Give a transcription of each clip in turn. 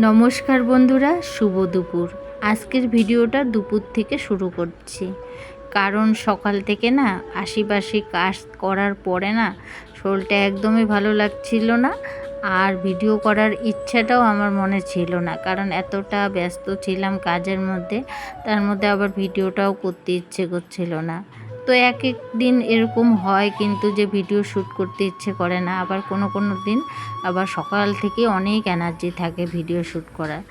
নমস্কার বন্ধুরা, শুভ দুপুর। আজকের ভিডিওটা দুপুর থেকে শুরু করছি, কারণ সকাল থেকে না আশিপাশি কাজ করার পরে না শরীরটা একদমই ভালো লাগছিল না, আর ভিডিও করার ইচ্ছাটাও আমার মনে ছিল না, কারণ এতটা ব্যস্ত ছিলাম কাজের মধ্যে। তার মধ্যে আবার ভিডিওটাও করতে ইচ্ছে করছিল না। তো এক এক দিন এরকম হয় কিন্তু যে ভিডিও শ্যুট করতে ইচ্ছে করে না, আবার কোনো কোনো দিন আবার সকাল থেকে অনেক এনার্জি থাকে ভিডিও শ্যুট করার।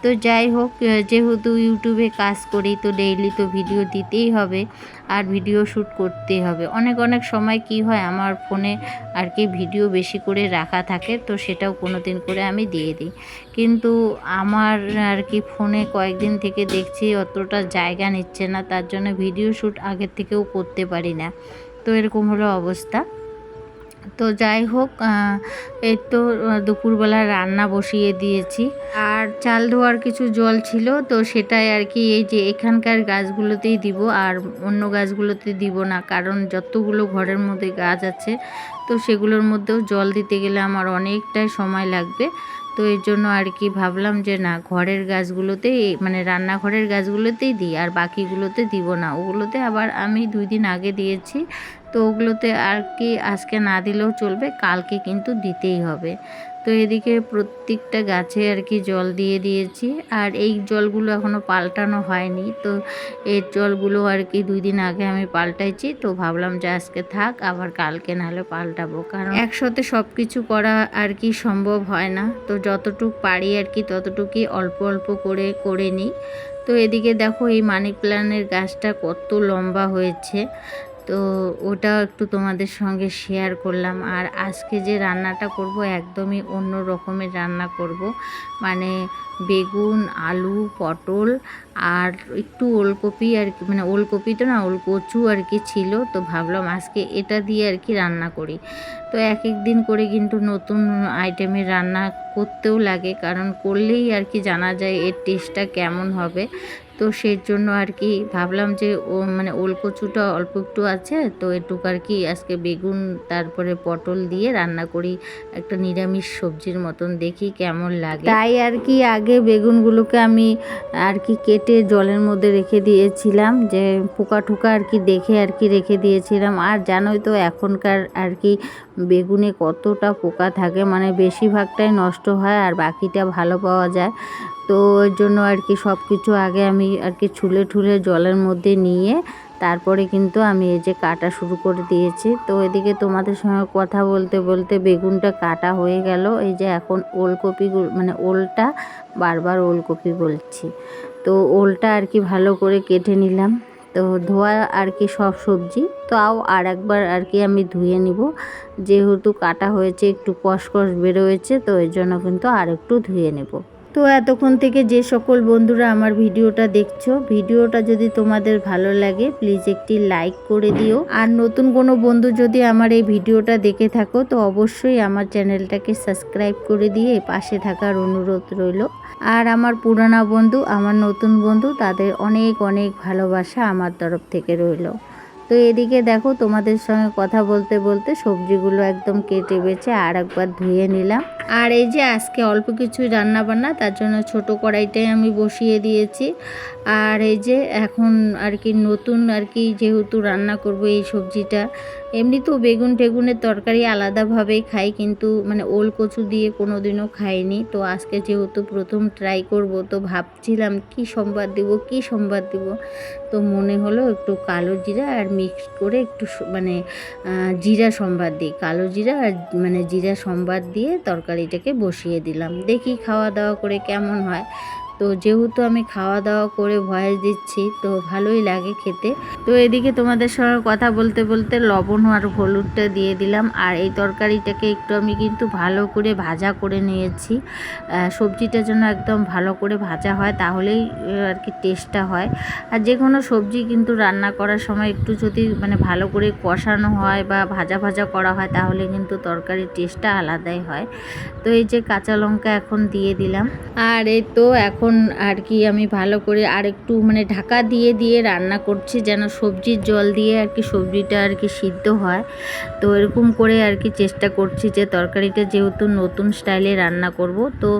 তো যাই হোক, যেহেতু ইউটিউবে কাজ করি তো ডেইলি তো ভিডিও দিতেই হবে আর ভিডিও শ্যুট করতেই হবে। অনেক অনেক সময় কি হয়, আমার ফোনে আর কি ভিডিও বেশি করে রাখা থাকে, তো সেটাও কোনো দিন করে আমি দিয়ে দিই। কিন্তু আমার আর কি ফোনে কয়েকদিন থেকে দেখছি অতটা জায়গা নিচ্ছে না, তার জন্য ভিডিও শ্যুট আগের থেকেও করতে পারি না। তো এরকম হলো অবস্থা। তো যাই হোক, এই তো দুপুরবেলা রান্না বসিয়ে দিয়েছি, আর চাল ধোয়ার কিছু জল ছিল, তো সেটাই আর কি এই যে এখানকার গাছগুলোতেই দিব, আর অন্য গাছগুলোতে দিব না, কারণ যতগুলো ঘরের মধ্যে গাছ আছে তো সেগুলোর মধ্যেও জল দিতে গেলে আমার অনেকটাই সময় লাগবে। তো এর জন্য আর কি ভাবলাম যে না, ঘরের গাছগুলোতেই মানে রান্নাঘরের গাছগুলোতেই দিই, আর বাকিগুলোতে দিব না। ওগুলোতে আবার আমি 2 দিন আগে দিয়েছি, তো ওগুলোতে আর কি আজকে না দিলেও চলবে, কালকে কিন্তু দিতেই হবে। তো এদিকে প্রত্যেকটা গাছে আর কি জল দিয়ে দিয়েছি, আর এই জলগুলো এখনও পাল্টানো হয়নি। তো এর জলগুলো আর কি 2 দিন আগে আমি পাল্টাইছি, তো ভাবলাম যে আজকে থাক, আবার কালকে নাহলে পাল্টাবো, কারণ একসাথে সব কিছু করা আর কি সম্ভব হয় না। তো যতটুকু পারি আর কি ততটুকুই অল্প অল্প করে করে নিই। তো এদিকে দেখো, এই মানি প্ল্যান্টের গাছটা কত লম্বা হয়েছে, তো ওটা একটু তোমাদের সঙ্গে শেয়ার করলাম। আর আজকে যে রান্নাটা করব একদমই অন্য রকমের রান্না করব, মানে বেগুন, আলু, পটল আর একটু ওলকপি আর কি, মানে ওলকপিটা না, ওলকচু আর কি ছিল, তো ভাবলাম আজকে এটা দিয়ে আর কি রান্না করি। তো এক এক দিন করে কিন্তু নতুন আইটেমের রান্না করতেও লাগে, কারণ করলেই আর কি জানা যায় এর টেস্টটা কেমন হবে। তো সেই জন্য আর কি ভাবলাম যে মানে ওলকচুটা অল্প একটু আছে, তো এটুকু আর কি আজকে বেগুন তারপরে পটল দিয়ে রান্না করি, একটা নিরামিষ সবজির মতন, দেখি কেমন লাগে। তাই আর কি আগে বেগুনগুলোকে আমি আর কি কেটে জলের মধ্যে রেখে দিয়েছিলাম, যে পোকা ঠোকা আর কি দেখে আর কি রেখে দিয়েছিলাম। আর জানোই তো এখনকার আর কি বেগুনে কতটা পোকা থাকে, মানে বেশিরভাগটাই নষ্ট হয় আর বাকিটা ভালো পাওয়া যায়। তো ওর জন্য আর কি সব কিছু আগে আমি আর কি ছুলে ঠুলে জলের মধ্যে নিয়ে তারপরে কিন্তু আমি এই যে কাটা শুরু করে দিয়েছি। তো এদিকে তোমাদের সঙ্গে কথা বলতে বলতে বেগুনটা কাটা হয়ে গেল। এই যে এখন ওলকপি, মানে ওলটা, বারবার ওলকপি বলছি, তো ওলটা আর কি ভালো করে কেটে নিলাম। তো ধোয়া আর কি সব সবজি, তাও আর একবার আর কি আমি ধুয়ে নিব, যেহেতু কাটা হয়েছে একটু কষকষ বেরোয়েছে, তো এর জন্য কিন্তু আর একটু ধুয়ে নেব। তো এতক্ষণ থেকে যে সকল বন্ধুরা আমার ভিডিওটা দেখছো, ভিডিওটা যদি তোমাদের ভালো লাগে প্লিজ একটি লাইক করে দিও। আর নতুন কোনো বন্ধু যদি আমার এই ভিডিওটা দেখে থাকো তো অবশ্যই আমার চ্যানেলটাকে সাবস্ক্রাইব করে দিয়ে পাশে থাকার অনুরোধ রইল। আর আমার পুরানা বন্ধু, আমার নতুন বন্ধু, তাদের অনেক অনেক ভালোবাসা আমার তরফ থেকে রইল। তো এদিকে দেখো, তোমাদের সঙ্গে কথা বলতে বলতে সবজিগুলো একদম কেটে বেছে আর একবার ধুয়ে নিলাম। আর এই যে আজকে অল্প কিছুই রান্না বান্না, তার জন্য ছোট কড়াইটাই আমি বসিয়ে দিয়েছি। আর এই যে এখন আর কি নতুন আর কি যেহেতু রান্না করব এই সবজিটা, এমনি তো বেগুন টেগুনের তরকারি আলাদাভাবেই খাই, কিন্তু মানে ওল কচু দিয়ে কোনো দিনও খাইনি। তো আজকে যেহেতু প্রথম ট্রাই করব, তো ভাবছিলাম কি সম্বাদ দিব, তো মনে হলো একটু কালো জিরা আর মিক্স করে একটু মানে জিরা সম্বাদ দিই, কালো জিরা আর মানে জিরা সম্বাদ দিয়ে তরকারিটাকে বসিয়ে দিলাম। দেখি খাওয়া দাওয়া করে কেমন হয়। তো যেহেতু আমি খাওয়া দাওয়া করে ভয়েস দিচ্ছি, তো ভালোই লাগে খেতে। তো এদিকে তোমাদের সঙ্গে কথা বলতে বলতে লবণ আর হলুদটা দিয়ে দিলাম। আর এই তরকারিটাকে একটু আমি কিন্তু ভালো করে ভাজা করে নিয়েছি, সবজিটা যেন একদম ভালো করে ভাজা হয়, তাহলেই আর কি টেস্টটা হয়। আর যে কোনো সবজি কিন্তু রান্না করার সময় একটু যদি মানে ভালো করে কষানো হয় বা ভাজা ভাজা করা হয়, তাহলে কিন্তু তরকারির টেস্টটা আলাদাই হয়। তো এই যে কাঁচা লঙ্কা এখন দিয়ে দিলাম। আর এই তো এখন এখন আর কি আমি ভালো করে আর একটু মানে ঢাকা দিয়ে দিয়ে রান্না করছি, যেন সবজির জল দিয়ে আর কি সবজিটা আর কি সিদ্ধ হয়। তো এরকম করে আর কি চেষ্টা করছি যে তরকারিটা যেহেতু নতুন স্টাইলে রান্না করব, তো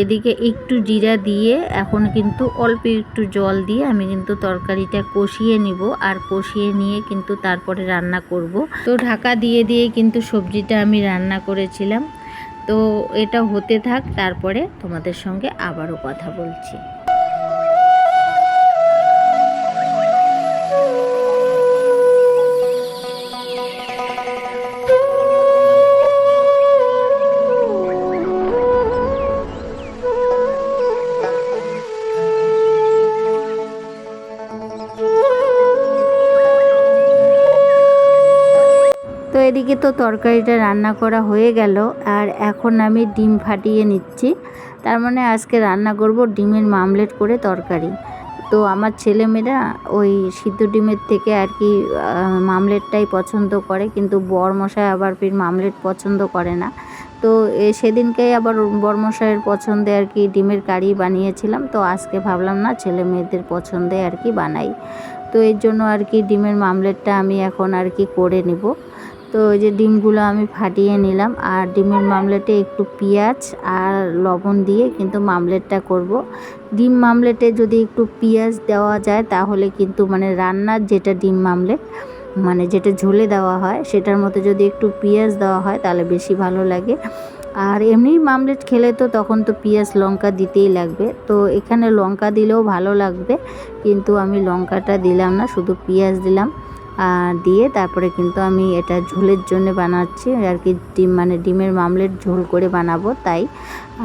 এদিকে একটু জিরা দিয়ে এখন কিন্তু অল্প একটু জল দিয়ে আমি কিন্তু তরকারিটা কষিয়ে নিব, আর কষিয়ে নিয়ে কিন্তু তারপরে রান্না করব। তো ঢাকা দিয়ে দিয়ে কিন্তু সবজিটা আমি রান্না করেছিলাম। তো এটা হতে থাক, তারপরে তোমাদের সঙ্গে আবারও কথা বলছি। তো এদিকে তো তরকারিটা রান্না করা হয়ে গেল, আর এখন আমি ডিম ফাটিয়ে নিচ্ছি। তার মানে আজকে রান্না করব ডিমের মামলেট করে তরকারি। তো আমার ছেলেমেয়েরা ওই সিদ্ধ ডিমের থেকে আর কি মামলেটটাই পছন্দ করে, কিন্তু বরমশাই আবার ফির মামলেট পছন্দ করে না। তো সেদিনকেই আবার বরমশাইয়ের পছন্দে আর কি ডিমের কারি বানিয়েছিলাম। তো আজকে ভাবলাম না, ছেলে মেয়েদের পছন্দে আর কি বানাই। তো এর জন্য আর কি ডিমের মামলেটটা আমি এখন আর কি করে নিব। তো ওই যে ডিমগুলো আমি ফাটিয়ে নিলাম, আর ডিমের মামলেটে একটু পেঁয়াজ আর লবণ দিয়ে কিন্তু মামলেটটা করব। ডিম মামলেটে যদি একটু পেঁয়াজ দেওয়া যায় তাহলে কিন্তু মানে রান্নার যেটা ডিম মামলেট মানে যেটা ঝোলে দেওয়া হয় সেটার মধ্যে যদি একটু পেঁয়াজ দেওয়া হয় তাহলে বেশি ভালো লাগে। আর এমনি মামলেট খেলে তো তখন তো পেঁয়াজ লঙ্কা দিতেই লাগবে, তো এখানে লঙ্কা দিলেও ভালো লাগবে, কিন্তু আমি লঙ্কাটা দিলাম না, শুধু পেঁয়াজ দিলাম। দিয়ে তারপরে কিন্তু আমি এটা ঝোলের জন্য বানাচ্ছি আর কি, ডিমের মামলেট ঝোল করে বানাবো তাই।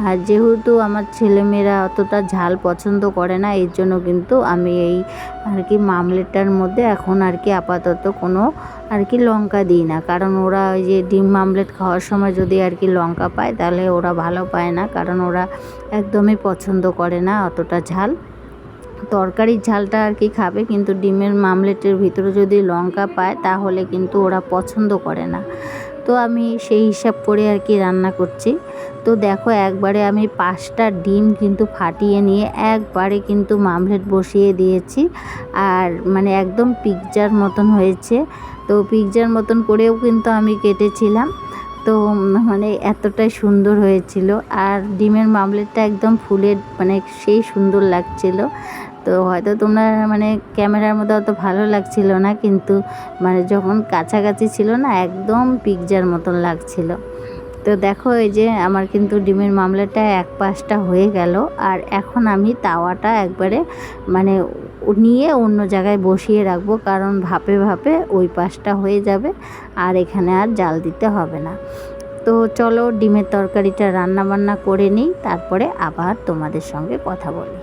আর যেহেতু আমার ছেলেমেয়েরা অতটা ঝাল পছন্দ করে না, এর জন্য কিন্তু আমি এই আর কি মামলেটটার মধ্যে এখন আর কি আপাতত কোনো আর কি লঙ্কা দিই না, কারণ ওরা ওই যে ডিম মামলেট খাওয়ার সময় যদি আর কি লঙ্কা পায় তাহলে ওরা ভালো পায় না, কারণ ওরা একদমই পছন্দ করে না অতটা ঝাল। তরকারির ঝালটা আর কি খাবে, কিন্তু ডিমের মামলেটের ভিতরে যদি লঙ্কা পায় তাহলে কিন্তু ওরা পছন্দ করে না। তো আমি সেই হিসাব করে আর কি রান্না করছি। তো দেখো একবারে আমি 5টা ডিম কিন্তু ফাটিয়ে নিয়ে একবারে কিন্তু মামলেট বসিয়ে দিয়েছি, আর মানে একদম পিৎজার মতন হয়েছে। তো পিৎজার মতন করেও কিন্তু আমি কেটেছিলাম। তো মানে এতটাই সুন্দর হয়েছিল, আর ডিমের মামলেটটা একদম ফুলের মানে সেই সুন্দর লাগছিল। তো হয়তো তোমরা মানে ক্যামেরার মধ্যে অত ভালো লাগছিল না, কিন্তু মানে যখন কাছাকাছি ছিল না একদম পিৎজার মতন লাগছিল। তো দেখো এই যে আমার কিন্তু ডিমের মামলাটা এক পাশটা হয়ে গেল, আর এখন আমি তাওয়াটা একবারে মানে নিয়ে অন্য জায়গায় বসিয়ে রাখবো, কারণ ভাপে ভাপে ওই পাশটা হয়ে যাবে, আর এখানে আর জাল দিতে হবে না। তো চলো ডিমের তরকারিটা রান্না বান্না করে নিই, তারপরে আবার তোমাদের সঙ্গে কথা বলি।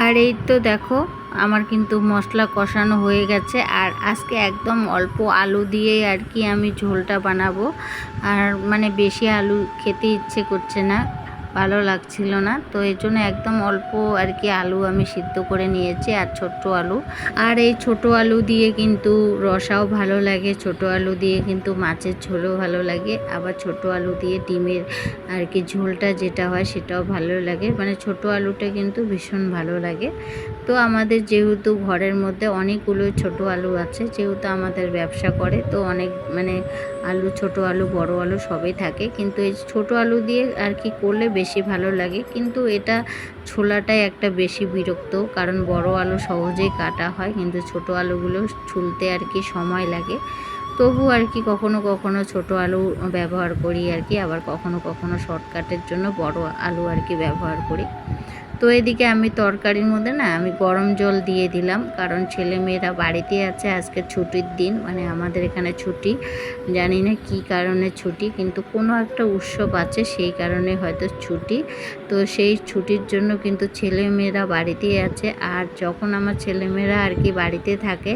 আর এই তো দেখো আমার কিন্তু মশলা কষানো হয়ে গেছে, আর আজকে একদম অল্প আলু দিয়ে আর কি আমি ঝোলটা বানাবো। আর মানে বেশি আলু খেতে ইচ্ছে করছে না, ভালো লাগছিল না, তো এর জন্য একদম অল্প আর কি আলু আমি সিদ্ধ করে নিয়েছি, আর ছোট্ট আলু। আর এই ছোট আলু দিয়ে কিন্তু রসাও ভালো লাগে, ছোট আলু দিয়ে কিন্তু মাছের ঝোলও ভালো লাগে, আবার ছোট আলু দিয়ে ডিমের আর কি ঝোলটা যেটা হয় সেটাও ভালো লাগে, মানে ছোট আলুটা কিন্তু ভীষণ ভালো লাগে। তো আমাদের যেহেতু ঘরের মধ্যে অনেকগুলো ছোট আলু আছে, যেহেতু আমাদের ব্যবসা করে, তো অনেক মানে আলু, ছোট আলু, বড় আলু সবই থাকে, কিন্তু এই ছোট আলু দিয়ে আর কি করলে বেশি ভালো লাগে। কিন্তু এটা ছোলাটাই একটা বেশি বিরক্ত, কারণ বড় আলু সহজেই কাটা হয়, কিন্তু ছোট আলুগুলো ছুলতে আর কি সময় লাগে। তবু আর কি কখনো কখনো ছোট আলু ব্যবহার করি আর কি, আবার কখনো কখনো শর্টকাটের জন্য বড় আলু আর কি ব্যবহার করি। তো এদিকে আমি তরকারির মধ্যে না আমি গরম জল দিয়ে দিলাম, কারণ ছেলেমেয়েরা বাড়িতে আছে, আজকে ছুটির দিন, মানে আমাদের এখানে ছুটি, জানি না কী কারণে ছুটি, কিন্তু কোনো একটা উৎসব আছে সেই কারণে হয়তো ছুটি। তো সেই ছুটির জন্য কিন্তু ছেলেমেয়েরা বাড়িতেই আছে। আর যখন আমার ছেলেমেয়েরা আর কি বাড়িতে থাকে,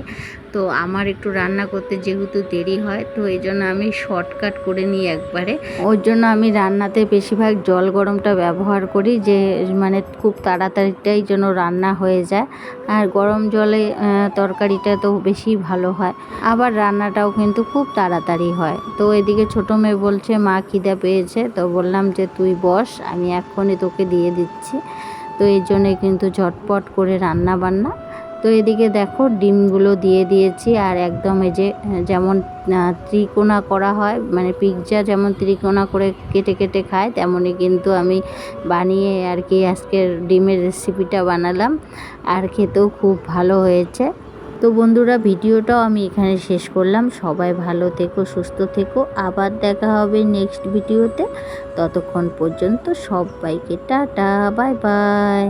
তো আমার একটু রান্না করতে যেহেতু দেরি হয়, তো এই জন্য আমি শর্টকাট করে নিই একবারে। ওর জন্য আমি রান্নাতে বেশিরভাগ জল গরমটা ব্যবহার করি, যে মানে খুব তাড়াতাড়িটাই যেন রান্না হয়ে যায়। আর গরম জলে তরকারিটা তো বেশি ভালো হয়, আবার রান্নাটাও কিন্তু খুব তাড়াতাড়ি হয়। তো এদিকে ছোটো মেয়ে বলছে মা খিদে পেয়েছে, তো বললাম যে তুই বস, আমি এক্ষুনি তোকে দিয়ে দিচ্ছি। তো এই জন্যে কিন্তু ঝটপট করে রান্না বান্না। তো এদিকে দেখো ডিমগুলো দিয়ে দিয়েছি, আর একদম এই যে যেমন ত্রিকোণা করা হয়, মানে পিৎজা যেমন ত্রিকোণা করে কেটে কেটে খায়, তেমনই কিন্তু আমি বানিয়ে আর কি আজকের ডিমের রেসিপিটা বানালাম, আর খেতেও খুব ভালো হয়েছে। তো বন্ধুরা, ভিডিওটাও আমি এখানে শেষ করলাম। সবাই ভালো থেকো, সুস্থ থেকো, আবার দেখা হবে নেক্সট ভিডিওতে। ততক্ষণ পর্যন্ত সবাইকে টাটা, বাই বাই।